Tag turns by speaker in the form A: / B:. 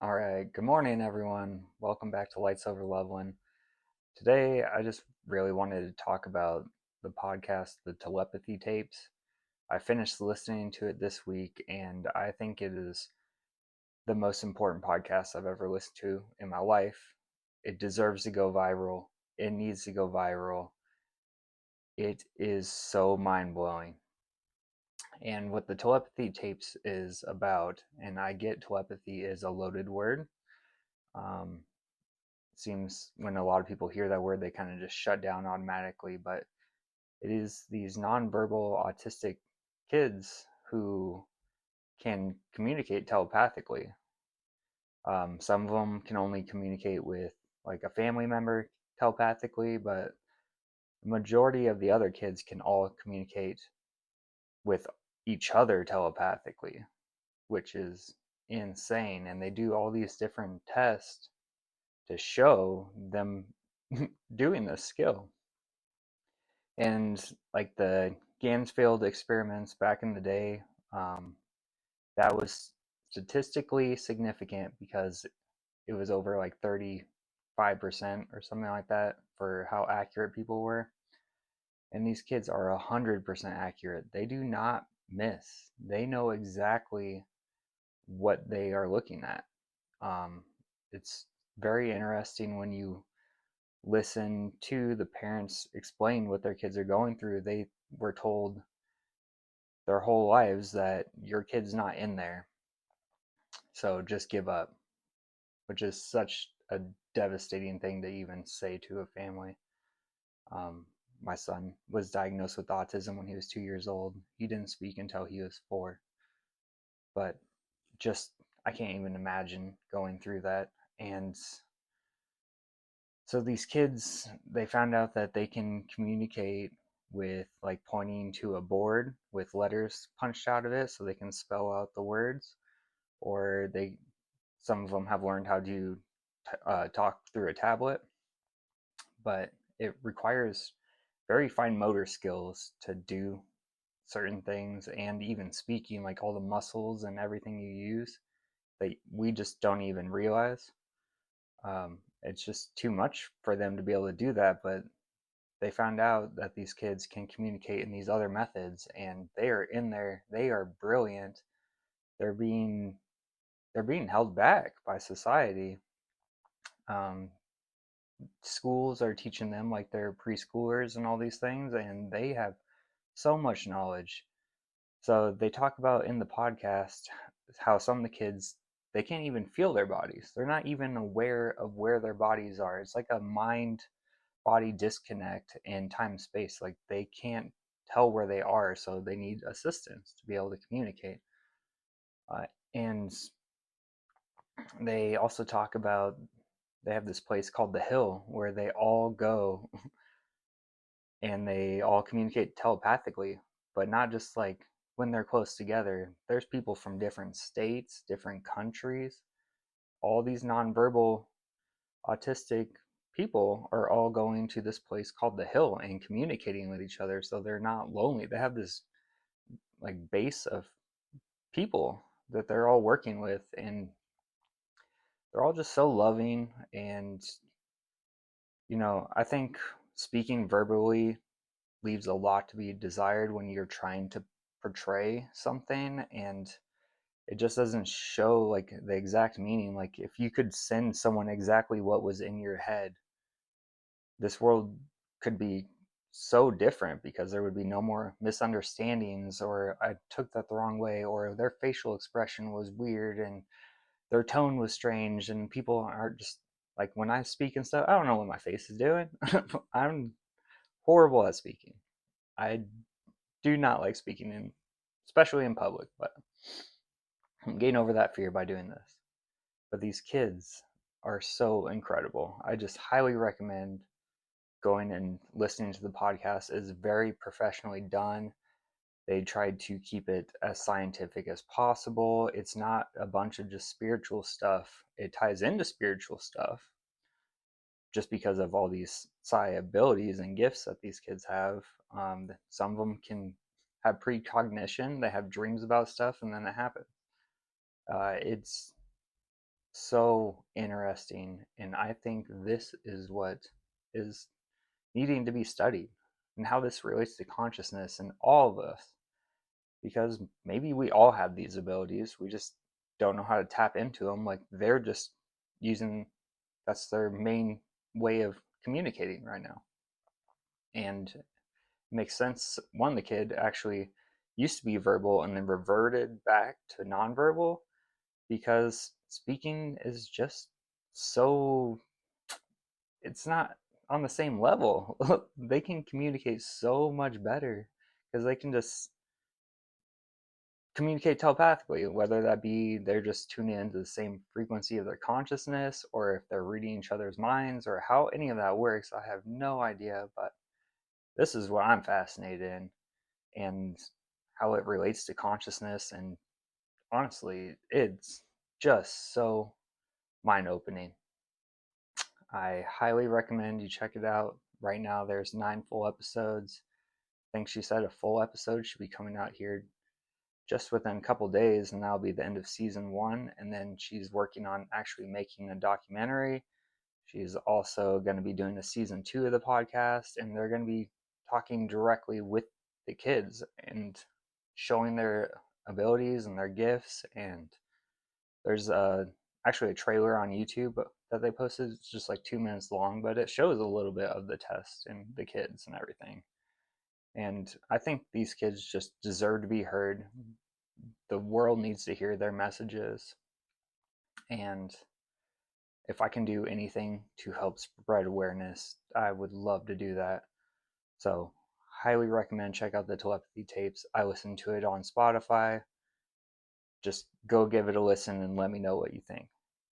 A: All right, good morning, everyone. Welcome back to Lights Over Loveland. Today, I just really wanted to talk about the podcast, the Telepathy Tapes. I finished listening to it this week, and I think it is the most important podcast I've ever listened to in my life. It deserves to go viral, it needs to go viral. It is so mind blowing. And what the Telepathy Tapes is about, and I get telepathy is a loaded word. Um, Seems when a lot of people hear that word, they kind of just shut down automatically. But it is these nonverbal autistic kids who can communicate telepathically. Some of them can only communicate with like a family member telepathically, but the majority of the other kids can all communicate with each other telepathically, which is insane. And they do all these different tests to show them doing this skill. And like the Gansfield experiments back in the day, um, that was statistically significant because it was over like 35% or something like that for how accurate people were. And these kids are 100% accurate. They do not miss. They know exactly what they are looking at. It's very interesting when you listen to the parents explain what their kids are going through. They were told their whole lives that your kid's not in there, so just give up, which is such a devastating thing to even say to a family. Um, my son was diagnosed with autism when he was 2 years old. He didn't speak until he was 4, but just I can't even imagine going through that. And so these kids, they found out that they can communicate with like pointing to a board with letters punched out of it so they can spell out the words, or some of them have learned how to talk through a tablet, but it requires very fine motor skills to do certain things, and even speaking, like all the muscles and everything you use that we just don't even realize. It's just too much for them to be able to do that, but they found out that these kids can communicate in these other methods, and they are in there, they are brilliant. They're being they're being held back by society. um, Schools are teaching them like they're preschoolers and all these things, and they have so much knowledge. So they talk about in the podcast how some of the kids, they can't even feel their bodies. They're not even aware of where their bodies are. It's like a mind body disconnect in time space. Like they can't tell where they are, so they need assistance to be able to communicate. And they also talk about they have this place called the Hill where they all go and they all communicate telepathically, but not just like when they're close together. There's people from different states, different countries. All these nonverbal autistic people are all going to this place called the Hill and communicating with each other, so they're not lonely. They have this like base of people that they're all working with, and they're all just so loving. And I think speaking verbally leaves a lot to be desired when you're trying to portray something, and it just doesn't show like the exact meaning. Like if you could send someone exactly what was in your head, this world could be so different because there would be no more misunderstandings, or I took that the wrong way, or their facial expression was weird and their tone was strange, and people are just like, when I speak and stuff, I don't know what my face is doing. I'm horrible at speaking. I do not like speaking especially in public, but I'm getting over that fear by doing this. But these kids are so incredible. I just highly recommend going and listening to the podcast. Is very professionally done. They tried to keep it as scientific as possible. It's not a bunch of just spiritual stuff. It ties into spiritual stuff just because of all these psi abilities and gifts that these kids have. Some of them can have precognition. They have dreams about stuff, and then it happens. It's so interesting, and I think this is what is needing to be studied, and how this relates to consciousness in all of us, because maybe we all have these abilities, we just don't know how to tap into them. Like, they're just using, that's their main way of communicating right now. And it makes sense. One, the kid actually used to be verbal and then reverted back to nonverbal, because speaking is just so, it's not on the same level. They can communicate so much better because they can just communicate telepathically, whether that be they're just tuning into the same frequency of their consciousness, or if they're reading each other's minds, or how any of that works. I have no idea, but this is what I'm fascinated in, and how it relates to consciousness. And honestly, it's just so mind opening. I highly recommend you check it out. Right now, there's 9 full episodes. I think she said a full episode should be coming out here just within a couple days, and that'll be the end of season 1. And then she's working on actually making a documentary. She's also going to be doing a season 2 of the podcast, and they're going to be talking directly with the kids and showing their abilities and their gifts. And there's actually a trailer on YouTube that they posted. It's just like 2 minutes long, but it shows a little bit of the test and the kids and everything. And I think these kids just deserve to be heard. The world needs to hear their messages. And if I can do anything to help spread awareness, I would love to do that. So, highly recommend check out the Telepathy Tapes. I listen to it on Spotify. Just go give it a listen and let me know what you think.